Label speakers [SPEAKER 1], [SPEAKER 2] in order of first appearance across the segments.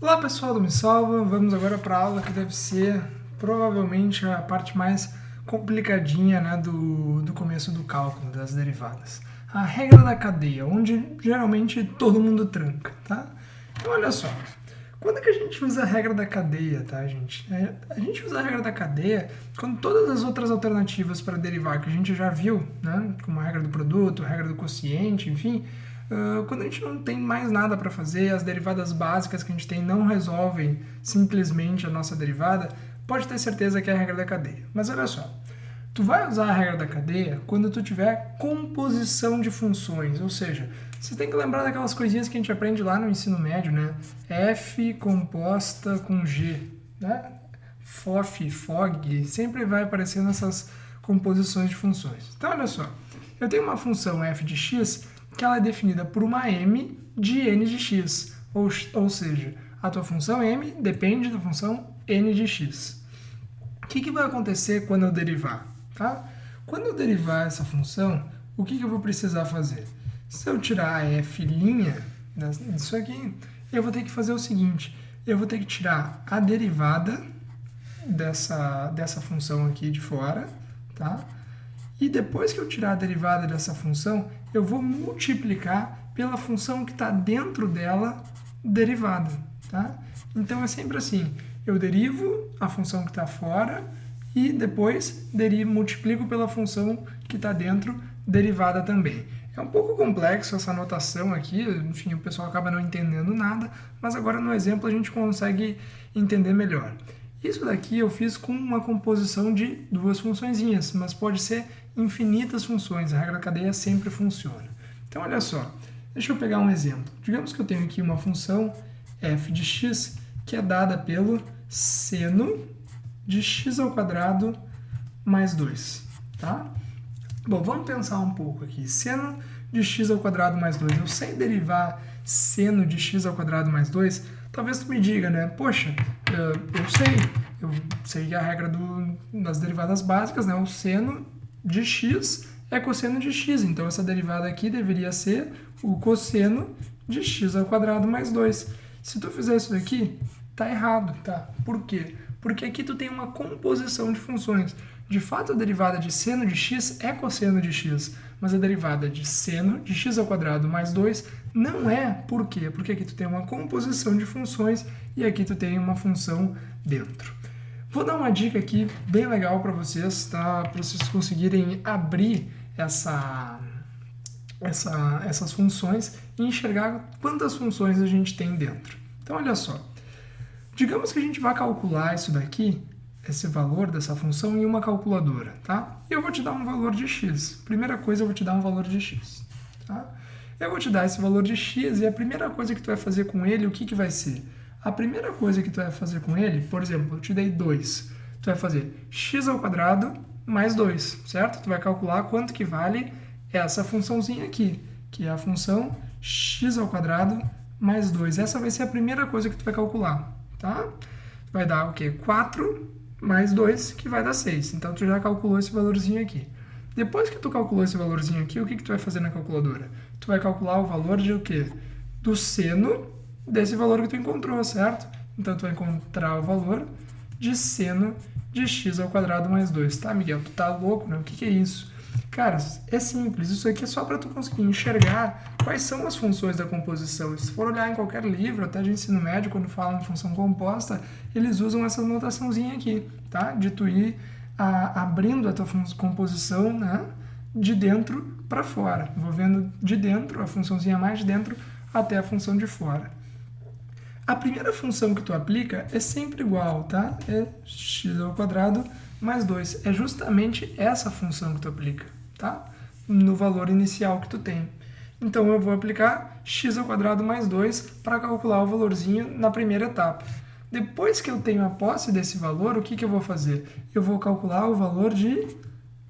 [SPEAKER 1] Olá pessoal do Me Salva, vamos agora para a aula que deve ser provavelmente a parte mais complicadinha, né, do começo do cálculo das derivadas. A regra da cadeia, onde geralmente todo mundo tranca, tá? Então olha só, quando é que a gente usa a regra da cadeia, tá, gente? A gente usa a regra da cadeia quando todas as outras alternativas para derivar que a gente já viu, né, como a regra do produto, a regra do quociente, enfim, quando a gente não tem mais nada para fazer, as derivadas básicas que a gente tem não resolvem simplesmente a nossa derivada, pode ter certeza que é a regra da cadeia. Mas olha só, tu vai usar a regra da cadeia quando tu tiver composição de funções, ou seja, você tem que lembrar daquelas coisinhas que a gente aprende lá no ensino médio, né? F composta com G, né? FOF, FOG, sempre vai aparecer nessas composições de funções. Então, olha só, eu tenho uma função f de x que ela é definida por uma m de n de x, ou seja, a tua função m depende da função n de x. O que vai acontecer quando eu derivar? Tá? Quando eu derivar essa função, o que eu vou precisar fazer? Se eu tirar a f' disso aqui, eu vou ter que fazer o seguinte, eu vou ter que tirar a derivada dessa função aqui de fora, tá? E depois que eu tirar a derivada dessa função, eu vou multiplicar pela função que está dentro dela derivada, tá? Então é sempre assim, eu derivo a função que está fora e depois multiplico pela função que está dentro derivada também. É um pouco complexo essa notação aqui, enfim, o pessoal acaba não entendendo nada, mas agora no exemplo a gente consegue entender melhor. Isso daqui eu fiz com uma composição de duas funçõezinhas, mas pode ser infinitas funções, a regra da cadeia sempre funciona. Então olha só, deixa eu pegar um exemplo. Digamos que eu tenho aqui uma função f de x que é dada pelo seno de x ao quadrado mais 2, tá? Bom, vamos pensar um pouco aqui. Seno de x ao quadrado mais 2. Eu sei derivar seno de x ao quadrado mais 2? Talvez tu me diga, né? Poxa, eu sei que a regra das derivadas básicas, né? O seno de x é cosseno de x. Então, essa derivada aqui deveria ser o cosseno de x ao quadrado mais 2. Se tu fizer isso daqui, tá errado, tá? Por quê? Porque aqui tu tem uma composição de funções. De fato, a derivada de seno de x é cosseno de x, mas a derivada de seno de x ao quadrado mais 2 não é. Por quê? Porque aqui tu tem uma composição de funções e aqui tu tem uma função dentro. Vou dar uma dica aqui bem legal para vocês, tá? Para vocês conseguirem abrir essas funções e enxergar quantas funções a gente tem dentro. Então, olha só. Digamos que a gente vai calcular isso daqui, esse valor dessa função, em uma calculadora, tá? Eu vou te dar um valor de x. Primeira coisa, eu vou te dar um valor de x, tá? Eu vou te dar esse valor de x e a primeira coisa que tu vai fazer com ele, o que vai ser? A primeira coisa que tu vai fazer com ele, por exemplo, eu te dei 2. Tu vai fazer x ao quadrado mais 2, certo? Tu vai calcular quanto que vale essa funçãozinha aqui, que é a função x ao quadrado mais 2. Essa vai ser a primeira coisa que tu vai calcular, tá? Vai dar o quê? 4 mais 2, que vai dar 6. Então, tu já calculou esse valorzinho aqui. Depois que tu calculou esse valorzinho aqui, o que tu vai fazer na calculadora? Tu vai calcular o valor de o quê? Do seno desse valor que tu encontrou, certo? Então, tu vai encontrar o valor de seno de x ao quadrado mais 2. Tá, Miguel? Tu tá louco, né? O que é isso? Cara, é simples. Isso aqui é só para tu conseguir enxergar quais são as funções da composição. Se for olhar em qualquer livro, até de ensino médio, quando falam de função composta, eles usam essa notaçãozinha aqui, tá? De tu ir abrindo a tua composição, né? De dentro para fora, envolvendo de dentro, a funçãozinha mais de dentro, até a função de fora. A primeira função que tu aplica é sempre igual, tá? É x ao quadrado mais 2. É justamente essa função que tu aplica, tá? No valor inicial que tu tem. Então, eu vou aplicar x ao quadrado mais 2 para calcular o valorzinho na primeira etapa. Depois que eu tenho a posse desse valor, o que eu vou fazer? Eu vou calcular o valor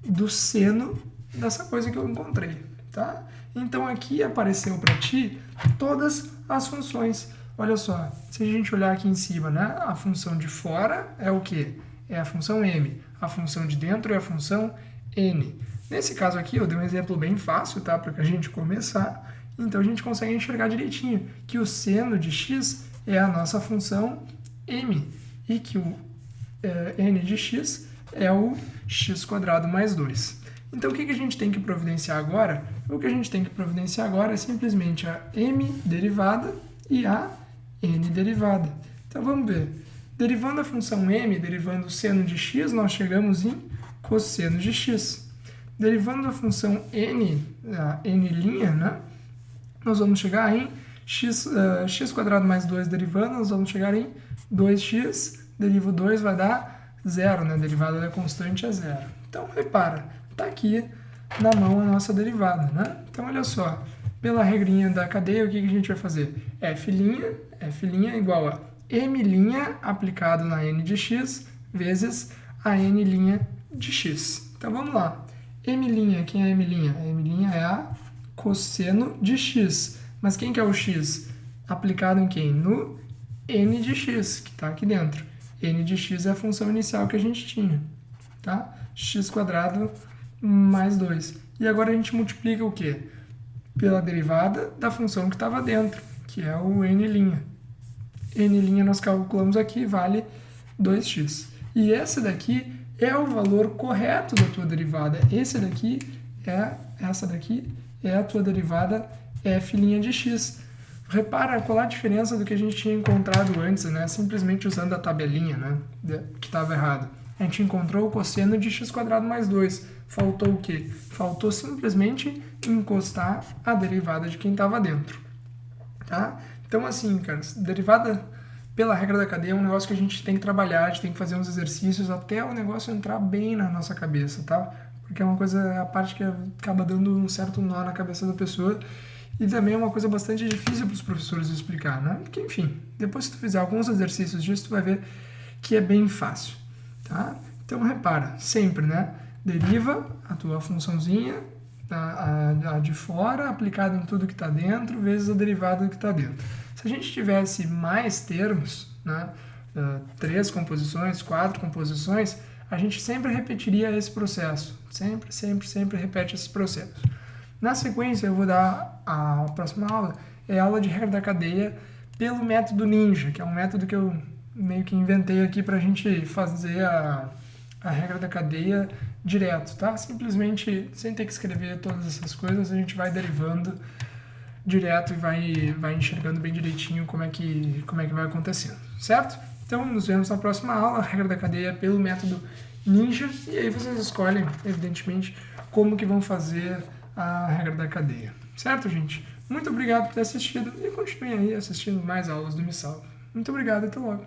[SPEAKER 1] do seno dessa coisa que eu encontrei, tá? Então, aqui apareceu para ti todas as funções. Olha só, se a gente olhar aqui em cima, né? A função de fora é o quê? É a função m. A função de dentro é a função n. Nesse caso aqui, eu dei um exemplo bem fácil, tá? Para a gente começar. Então, a gente consegue enxergar direitinho que o seno de x é a nossa função m, e que o n de x é o x² mais 2. Então, o que a gente tem que providenciar agora? O que a gente tem que providenciar agora é simplesmente a m derivada e a n derivada. Então, vamos ver. Derivando a função m, derivando o seno de x, nós chegamos em cosseno de x. Derivando a função n, a n', né, nós vamos chegar em x² mais 2 derivando, nós vamos chegar em 2x, deriva 2 vai dar 0, né? A derivada da constante é 0. Então, repara, está aqui na mão a nossa derivada, né? Então, olha só, pela regrinha da cadeia, o que a gente vai fazer? F' é igual a m' aplicado na n de x vezes a n' de x. Então, vamos lá. M', quem é M'? A M' é a cosseno de x. Mas quem que é o x? Aplicado em quem? No n de x, que está aqui dentro. N de x é a função inicial que a gente tinha, tá? x² mais 2. E agora a gente multiplica o quê? Pela derivada da função que estava dentro, que é o n'. N' nós calculamos aqui, vale 2x. E esse daqui é o valor correto da tua derivada. Essa daqui é a tua derivada f' de x. Repara qual a diferença do que a gente tinha encontrado antes, né? Simplesmente usando a tabelinha, né? Que estava errado. A gente encontrou o cosseno de x² mais 2. Faltou o quê? Faltou simplesmente encostar a derivada de quem estava dentro. Tá? Então, assim, cara, derivada pela regra da cadeia é um negócio que a gente tem que trabalhar, a gente tem que fazer uns exercícios até o negócio entrar bem na nossa cabeça, tá? Porque é uma coisa, a parte que acaba dando um certo nó na cabeça da pessoa. E também é uma coisa bastante difícil para os professores explicar, né? Porque, enfim, depois que tu fizer alguns exercícios disso, tu vai ver que é bem fácil, tá? Então, repara, sempre, né? Deriva a tua funçãozinha, a de fora, aplicada em tudo que está dentro, vezes a derivada do que está dentro. Se a gente tivesse mais termos, né? 3 composições, 4 composições, a gente sempre repetiria esse processo. Sempre repete esse processo. Na sequência, eu vou dar a próxima aula, é a aula de regra da cadeia pelo método Ninja, que é um método que eu meio que inventei aqui para a gente fazer a regra da cadeia direto, tá? Simplesmente, sem ter que escrever todas essas coisas, a gente vai derivando direto e vai enxergando bem direitinho como é que vai acontecendo, certo? Então, nos vemos na próxima aula, a regra da cadeia pelo método Ninja, e aí vocês escolhem, evidentemente, como que vão fazer a regra da cadeia. Certo, gente? Muito obrigado por ter assistido e continuem aí assistindo mais aulas do Missal. Muito obrigado e até logo.